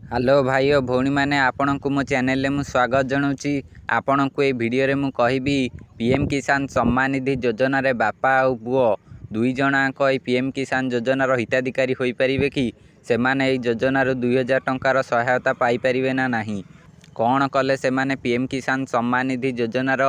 Hello भाई और भौणी मैंने आपण को मो चैनल में स्वागत जनाऊँगी। आपण को ये वीडियो रे मु कहबी पीएम किसान सम्मान निधि योजना रे बापा और पुओ दुई जनाक पीएम किसान योजनार हिताधिकारी हो पारे कि से माने योजनार 2000 टंकार सहायता पाई परिवे ना नहीं, कौन कले से माने पीएम किसान सम्मान निधि योजनार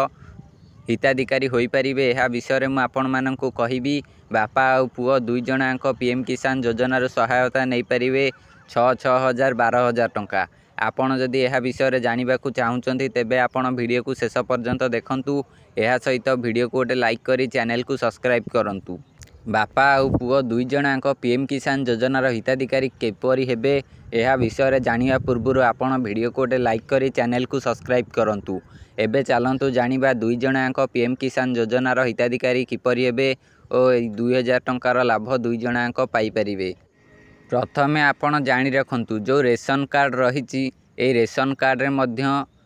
हिताधिकारी हो पारे यह विषय में आपण मानक कहबी। बापा और पुओ दुई जनाक पीएम किसान योजनार सहायता नहीं पारे 6,000 12,000 टंका। आपण जदि यह विषय जानवाक चाहूँगी तेबे आपण वीडियो को शेष पर्यंत देखंतु। यह सहित वीडियो को गोटे लाइक करी चैनल को सब्सक्राइब करंतु। बापा और पुओ दुई जनाक पीएम किसान योजनार हिताधिकारी किपरि हेबे यह विषय जानिबा पूर्व आपण वीडियो को गोटे लाइक करी चैनल को सब्सक्राइब करंतु। एबे चलंतु जानिबा दुई जनाक पीएम किसान योजनार हिताधिकारी किपरि हेबे और 2000 टंकार लाभ दुई जनाक पाई परिवे। प्रथमे आपण जानी रखंतु जो रेशन कार्ड रही ए रेशन कार्ड रे मध्य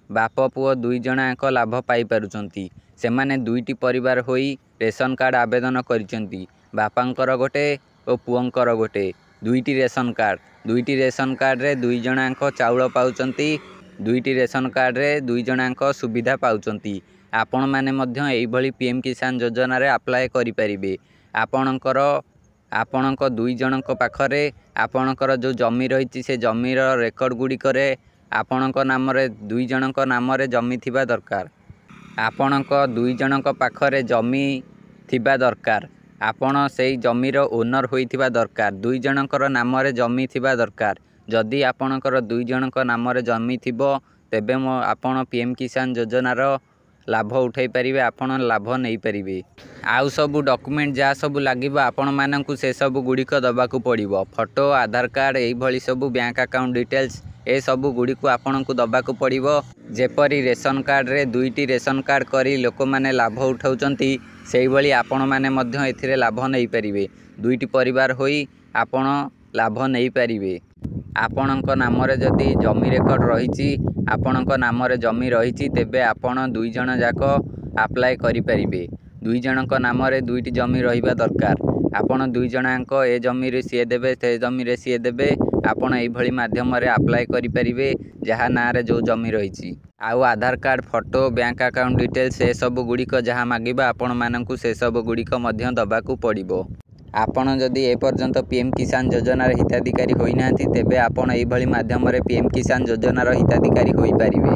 बाप पुओ दुई जनाक लाभ पाई पारुचंती। से माने दुईटी परिवार होई रेशन कार्ड आवेदन करिसेंती। बापांकर गोटे और पुओंकर गोटे दुईटी रेशन कार्ड रे दुई जनाक चाउल पाउचंती। दुईटी रेशन कार्ड रे दुई जनाक सुविधा पाउचंती। आपण माने मध्य एई भली पीएम किसान योजना रे अप्लाई करि परिबे। आपणक दुई जनक पाखरे आपणकर जो जमी रही से जमीर रेकर्ड गुड़िक आपणक नाम दुई जनक नाम जमी थिबा दरकार। आपणक दुई जनक पाखरे जमी थिबा दरकार। आपण से जमीर ओनर होइथिबा दरकार। दुई जनकर नाम जमी थिबा दरकार। जदि आपणकर दुई जनक नाम जमी थिबो तेबे आपण पीएम किसान योजनार लाभ उठाई पारिबे। आपण लाभ नहीं पारिबे। आउ सब डॉक्यूमेंट जहाँ सब लगे आपण मानक से सब गुड़िक दबाक पड़ो। फोटो आधार कार्ड यही भली सब बैंक अकाउंट डिटेल्स ए सब गुड़ी को आपन को दबाक पड़ो। जेपरी रेशन कार्ड रे दुईटी रेशन कार्ड करी लोक माने लाभ उठाउचंती सेही भली आपण माने मध्य एथिरे लाभ नहीं पारिबे। दुईटी परिवार होई आपण लाभ नहीं पारिबे। आपणक नाम जदि जमी रेकर्ड रही आपणक नाम जमी रही तेबे आपण दुई जन जाक अप्लाई करि परिबे। दुई जनक नाम दुईटी जमी रहिबा दरकार। आपण दुई जनाक ए जमी रे सी देबे से जमी रे सी देबे। आपण एई भली माध्यम रे अप्लाई करि परिबे जहाँ ना रे जो जमी रही। आउ Aadhaar card photo bank account details से सब गुड़िक जहाँ मागिबा आपण मानकु से सब गुड़िक मध्य दबाकू पड़िबो। आपण जदि ए पर्यंत पीएम किसान योजनार हिताधिकारी होई नांती तेबे आपण एई भली माध्यम रे पीएम किसान योजनार हिताधिकारी होई पारिबे।